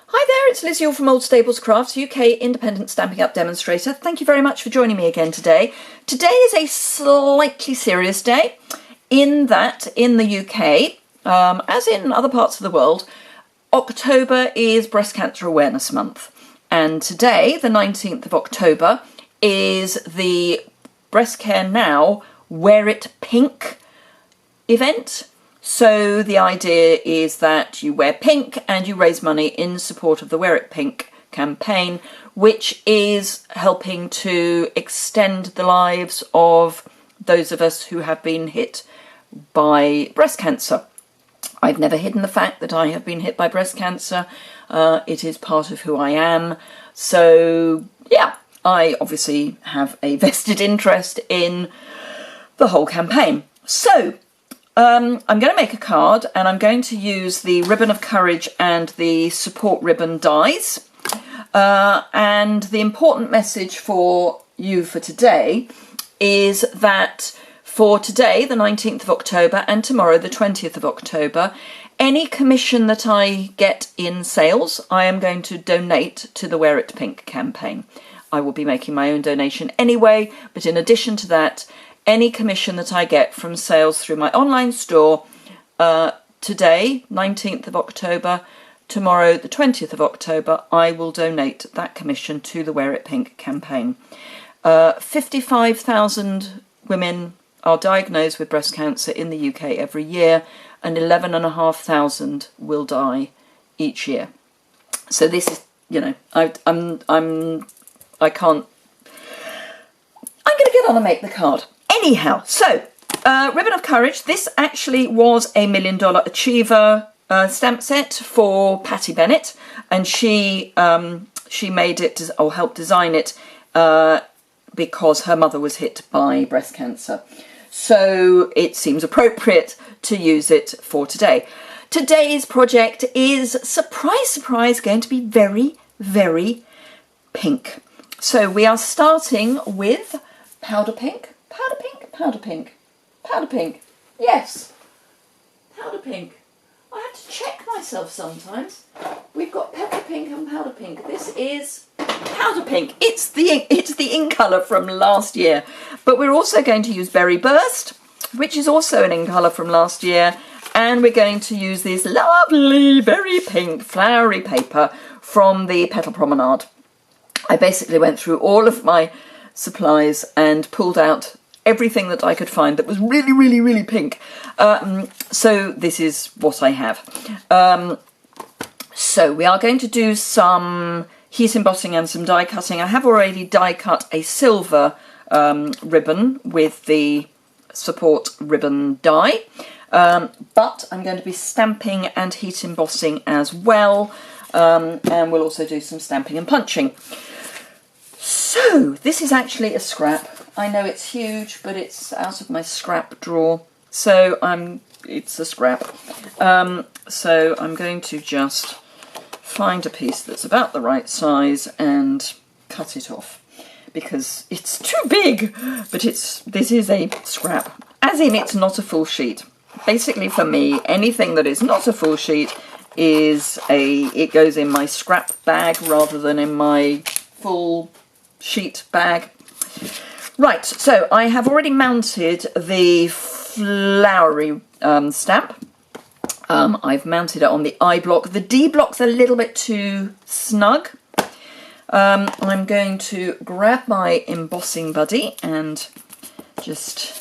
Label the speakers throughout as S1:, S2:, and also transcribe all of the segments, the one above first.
S1: Hi there, it's Liz Yuille from Old Stables Crafts, UK independent Stampin' Up demonstrator. Thank you very much for joining me again today. Today is a slightly serious day in that in the UK, as in other parts of the world, October is Breast Cancer Awareness Month. And today, the 19th of October, is the Breast Care Now Wear It Pink event. So the idea is that you wear pink and you raise money in support of the Wear It Pink campaign, which is helping to extend the lives of those of us who have been hit by breast cancer. I've never hidden the fact that I have been hit by breast cancer. It is part of who I am. So yeah, I obviously have a vested interest in the whole campaign. So I'm going to make a card and I'm going to use the Ribbon of Courage and the support ribbon dies. And the important message for you for today is that for today, the 19th of October, and tomorrow, the 20th of October, any commission that I get in sales, I am going to donate to the Wear It Pink campaign. I will be making my own donation anyway, but in addition to that, any commission that I get from sales through my online store, today, 19th of October, tomorrow, the 20th of October, I will donate that commission to the Wear It Pink campaign. 55,000 women are diagnosed with breast cancer in the UK every year, and 11,500 will die each year. So this is, you know, I'm going to get on and make the card. Anyhow, so Ribbon of Courage. This actually was a $1 Million Achiever stamp set for Patty Bennett, and she made it or helped design it because her mother was hit by breast cancer. So it seems appropriate to use it for today. Today's project is, surprise, surprise, going to be very, very pink. So we are starting with powder pink. Powder pink, powder pink, powder pink. Yes, powder pink. I have to check myself sometimes. We've got pepper pink and powder pink. This is powder pink. It's the ink colour from last year. But we're also going to use Berry Burst, which is also an ink colour from last year. And we're going to use this lovely, very pink, flowery paper from the Petal Promenade. I basically went through all of my supplies and pulled out everything that I could find that was really, really, really pink. So this is what I have. So we are going to do some heat embossing and some die cutting. I have already die cut a silver ribbon with the support ribbon die, but I'm going to be stamping and heat embossing as well, and we'll also do some stamping and punching. So this is actually a scrap. I know it's huge, but it's out of my scrap drawer, so it's a scrap. So I'm going to just find a piece that's about the right size and cut it off, because it's too big, but this is a scrap, as in it's not a full sheet. Basically for me, anything that is not a full sheet it goes in my scrap bag rather than in my full sheet bag. Right, so I have already mounted the flowery stamp. I've mounted it on the I block. The D block's a little bit too snug. I'm going to grab my embossing buddy and just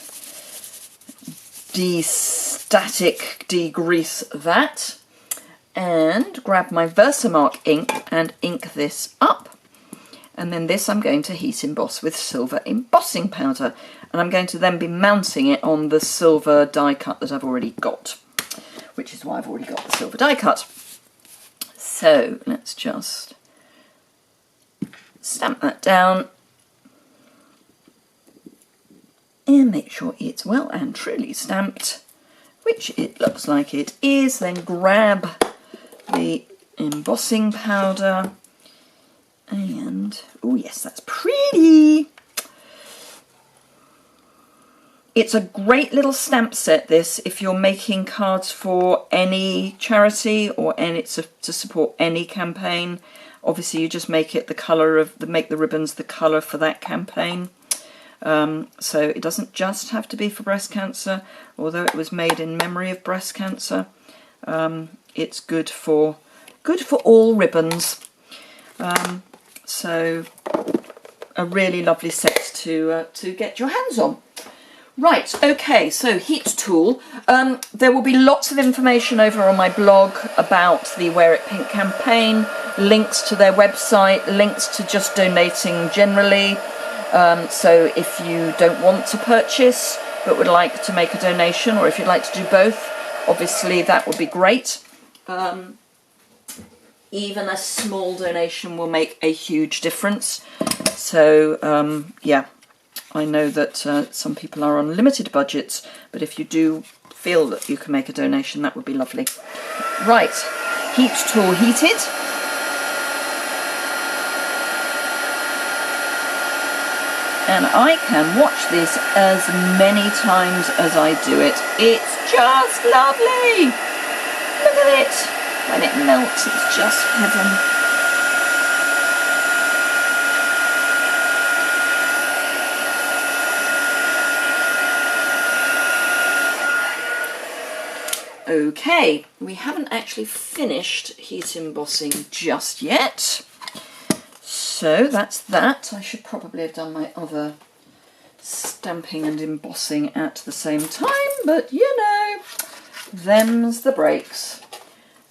S1: degrease that, and grab my Versamark ink and ink this up. And then this I'm going to heat emboss with silver embossing powder. And I'm going to then be mounting it on the silver die cut that I've already got, which is why I've already got the silver die cut. So let's just stamp that down and make sure it's well and truly stamped, which it looks like it is. Then grab the embossing powder and, oh yes, that's pretty. It's a great little stamp set, this, if you're making cards for any charity or to support any campaign. Obviously, you just make it the colour of make the ribbons the colour for that campaign. So it doesn't just have to be for breast cancer, although it was made in memory of breast cancer. It's good for all ribbons. So a really lovely set to get your hands on. Right, okay, so heat tool. There will be lots of information over on my blog about the Wear It Pink campaign, links to their website, links to just donating generally. So if you don't want to purchase but would like to make a donation, or if you'd like to do both, obviously that would be great. Even a small donation will make a huge difference. So yeah, I know that some people are on limited budgets, but if you do feel that you can make a donation, that would be lovely. Right, heat tool heated. And I can watch this as many times as I do it. It's just lovely. Look at it. When it melts, it's just heaven. Okay, we haven't actually finished heat embossing just yet. So that's that. I should probably have done my other stamping and embossing at the same time, but you know, them's the breaks.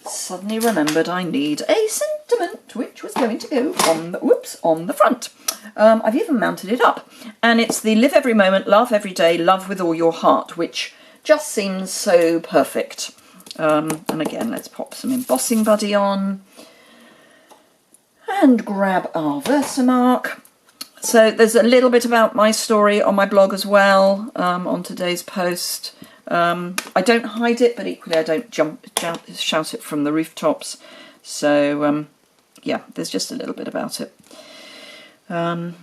S1: Suddenly remembered I need a sentiment which was going to go on the, on the front. I've even mounted it up, and it's the Live Every Moment, Laugh Every Day, Love With All Your Heart, which just seems so perfect. And again, let's pop some embossing buddy on and grab our Versamark. So there's a little bit about my story on my blog as well, on today's post. I don't hide it, but equally I don't shout it from the rooftops. So yeah, there's just a little bit about it. But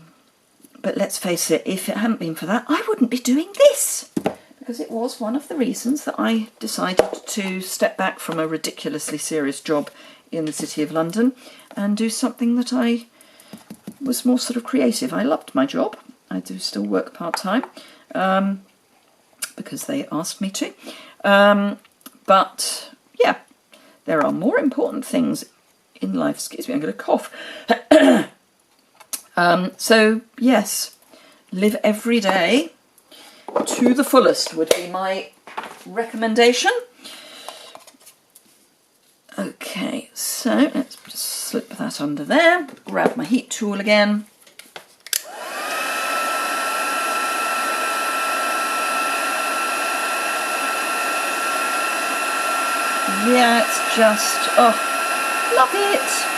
S1: let's face it, if it hadn't been for that, I wouldn't be doing this, because it was one of the reasons that I decided to step back from a ridiculously serious job in the City of London and do something that I was more sort of creative. I loved my job. I do still work part-time because they asked me to. But yeah, there are more important things in life. Excuse me, I'm going to cough. So yes, live every day to the fullest would be my recommendation. Okay, so let's just slip that under there, grab my heat tool again. Yeah, it's just, oh, love it.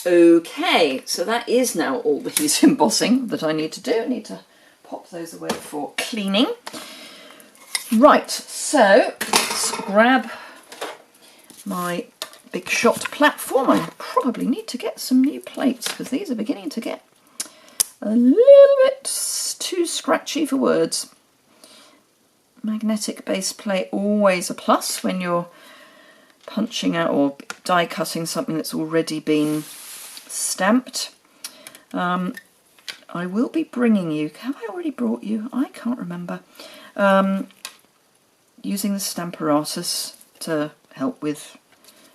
S1: Okay, so that is now all the heat embossing that I need to do. I need to pop those away for cleaning. Right, so let's grab my big shot platform. I probably need to get some new plates because these are beginning to get a little bit too scratchy for words. Magnetic base plate, always a plus when you're punching out or die cutting something that's already been stamped. I will be bringing you, have I already brought you? I can't remember. Using the Stamparatus to help with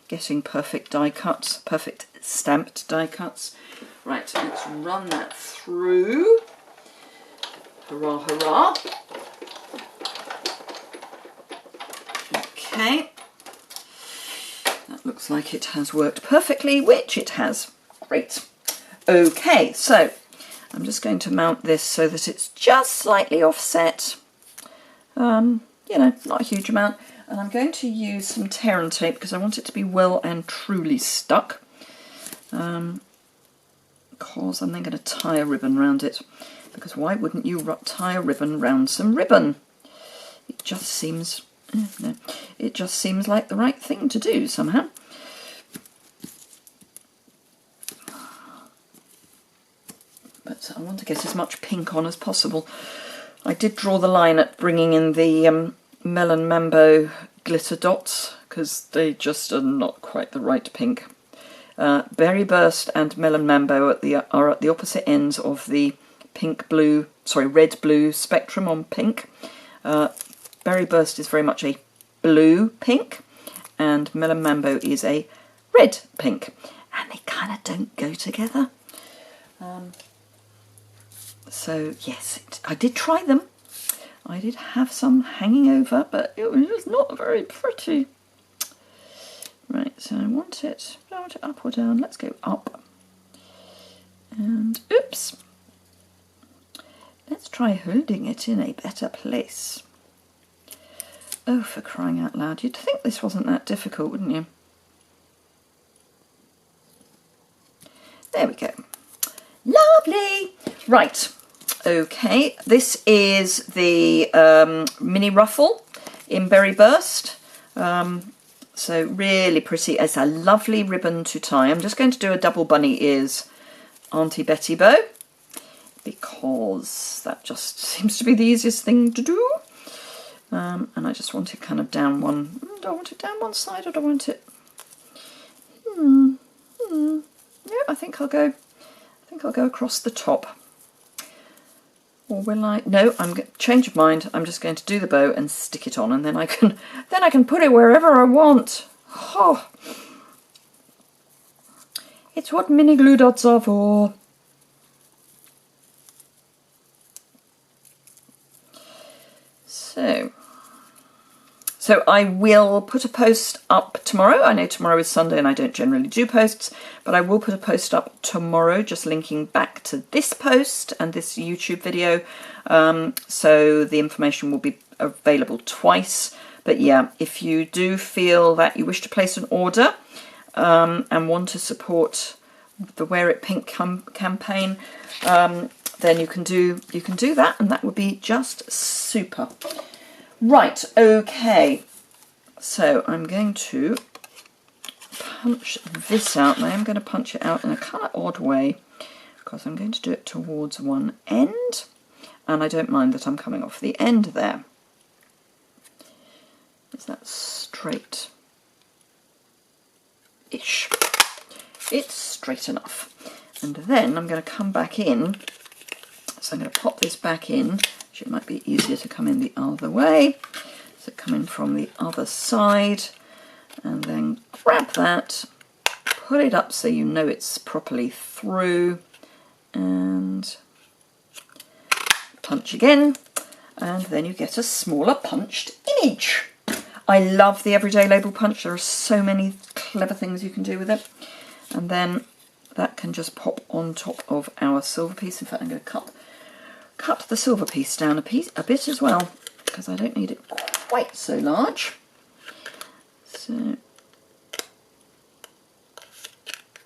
S1: getting perfect die cuts, perfect stamped die cuts. Right, let's run that through. Hurrah, hurrah. Okay. That looks like it has worked perfectly, which it has. Great. Okay, so I'm just going to mount this so that it's just slightly offset. You know, not a huge amount. And I'm going to use some tear and tape because I want it to be well and truly stuck. Because I'm then going to tie a ribbon around it. Because why wouldn't you tie a ribbon round some ribbon? It just seems, no, it just seems like the right thing to do somehow. So I want to get as much pink on as possible. I did draw the line at bringing in the Melon Mambo glitter dots because they just are not quite the right pink. Berry Burst and Melon Mambo are at the opposite ends of the red-blue spectrum on pink. Berry Burst is very much a blue pink, and Melon Mambo is a red pink, and they kind of don't go together. So yes, I did try them. I did have some hanging over, but it was just not very pretty. Right, so I want it up or down. Let's go up. And oops. Let's try holding it in a better place. Oh, for crying out loud. You'd think this wasn't that difficult, wouldn't you? There we go. Lovely. Right. Okay. This is the mini ruffle in Berry Burst. So really pretty. It's a lovely ribbon to tie. I'm just going to do a double bunny ears Auntie Betty bow, because that just seems to be the easiest thing to do. And I just want it kind of down one. Do I want it down one side or do I want it? Yeah, I think I'll go across the top. Or will I? No, change of mind. I'm just going to do the bow and stick it on, and then I can put it wherever I want. Oh, it's what mini glue dots are for. So I will put a post up tomorrow. I know tomorrow is Sunday and I don't generally do posts, but I will put a post up tomorrow just linking back to this post and this YouTube video. So the information will be available twice. But yeah, if you do feel that you wish to place an order and want to support the Wear It Pink campaign, then you can do that, and that would be just super. Right, okay, so I'm going to punch this out, and I am going to punch it out in a kind of odd way because I'm going to do it towards one end, and I don't mind that I'm coming off the end there. Is that straight-ish? It's straight enough. And then I'm going to come back in, so I'm going to pop this back in. It might be easier to come in the other way. So come in from the other side and then grab that, put it up so you know it's properly through, and punch again, and then you get a smaller punched image. I love the Everyday Label Punch. There are so many clever things you can do with it. And then that can just pop on top of our silver piece. In fact, I'm going to cut the silver piece down a bit as well, because I don't need it quite so large. So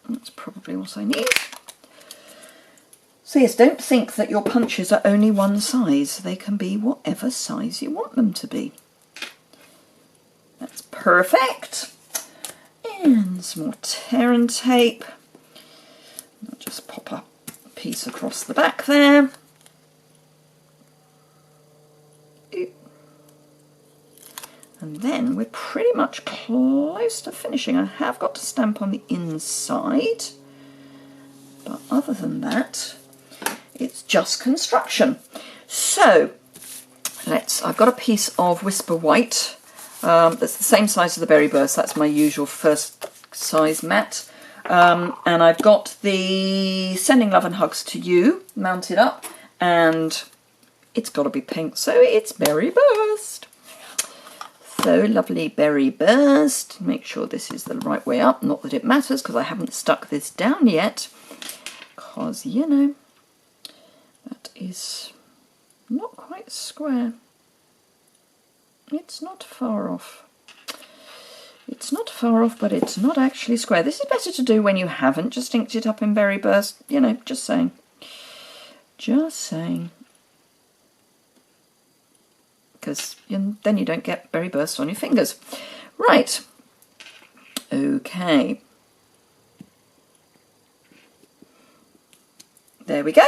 S1: that's probably what I need. So yes, don't think that your punches are only one size. They can be whatever size you want them to be. That's perfect. And some more tear and tape. I'll just pop a piece across the back there. And then we're pretty much close to finishing. I have got to stamp on the inside, but other than that, it's just construction. So I've got a piece of Whisper White that's the same size as the Berry Burst. That's my usual first size mat. And I've got the Sending Love and Hugs to You mounted up, and it's got to be pink, so it's Berry Burst. So lovely Berry Burst. Make sure this is the right way up. Not that it matters because I haven't stuck this down yet, because, you know, that is not quite square. It's not far off. It's not far off, but it's not actually square. This is better to do when you haven't just inked it up in Berry Burst. You know, just saying. Just saying. Because then you don't get Berry Burst on your fingers. Right. Okay. There we go.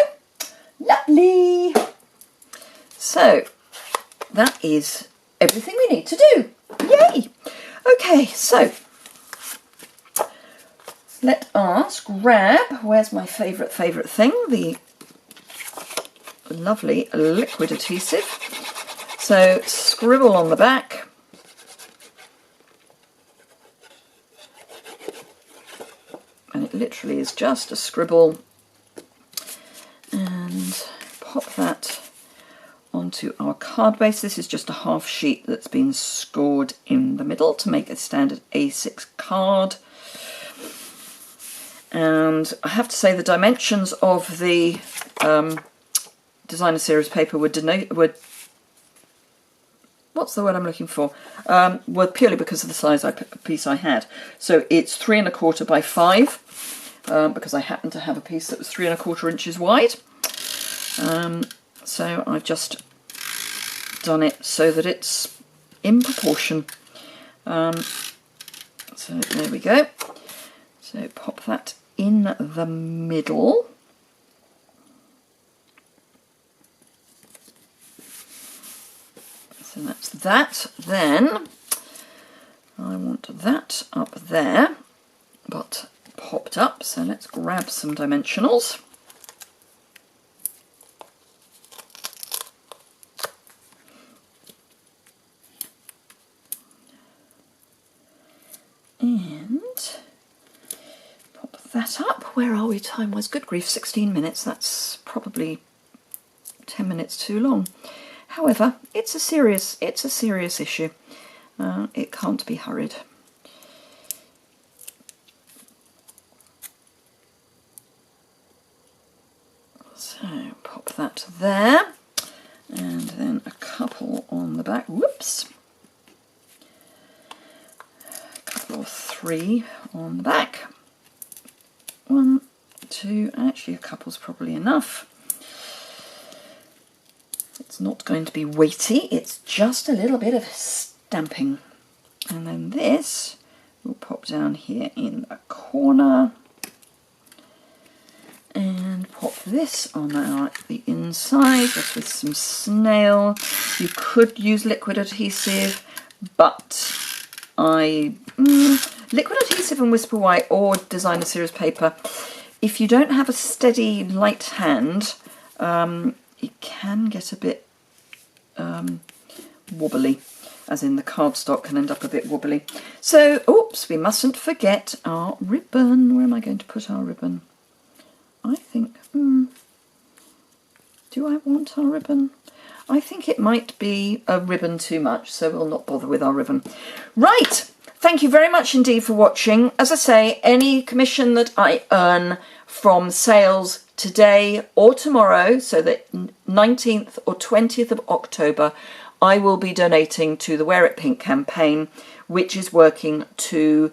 S1: Lovely. So that is everything we need to do. Yay. Okay, so let us grab, where's my favourite thing, the lovely liquid adhesive. So scribble on the back. And it literally is just a scribble. And pop that onto our card base. This is just a half sheet that's been scored in the middle to make a standard A6 card. And I have to say the dimensions of the designer series paper were what's the word I'm looking for? Were purely because of the size piece I had. So it's 3 1/4 by 5, because I happen to have a piece that was 3 1/4 inches wide. So I've just done it so that it's in proportion. So there we go. So pop that in the middle. So that's that. Then I want that up there, but popped up. So let's grab some dimensionals. And pop that up. Where are we time-wise? Good grief, 16 minutes. That's probably 10 minutes too long. However, it's a serious issue. It can't be hurried. So pop that there, and then a couple on the back. Whoops. A couple or 3 on the back. 1, 2, actually a couple's probably enough. It's not going to be weighty, it's just a little bit of stamping. And then this will pop down here in a corner. And pop this on the inside, just with some snail. You could use liquid adhesive, but liquid adhesive and Whisper White or designer series paper, if you don't have a steady light hand, it can get a bit wobbly, as in the cardstock can end up a bit wobbly. So, oops, we mustn't forget our ribbon. Where am I going to put our ribbon? I think, do I want our ribbon? I think it might be a ribbon too much, so we'll not bother with our ribbon. Right, thank you very much indeed for watching. As I say, any commission that I earn from sales today or tomorrow, so that 19th or 20th of October, I will be donating to the Wear It Pink campaign, which is working to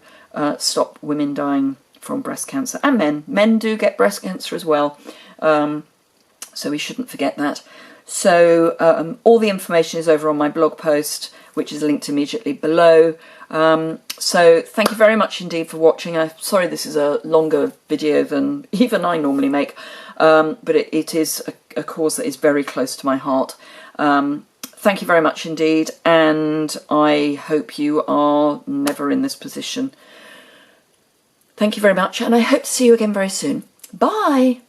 S1: stop women dying from breast cancer, and men. Men do get breast cancer as well, so we shouldn't forget that. So all the information is over on my blog post, which is linked immediately below. So thank you very much indeed for watching. I'm sorry this is a longer video than even I normally make, but it is a cause that is very close to my heart. Thank you very much indeed, and I hope you are never in this position. Thank you very much, and I hope to see you again very soon. Bye!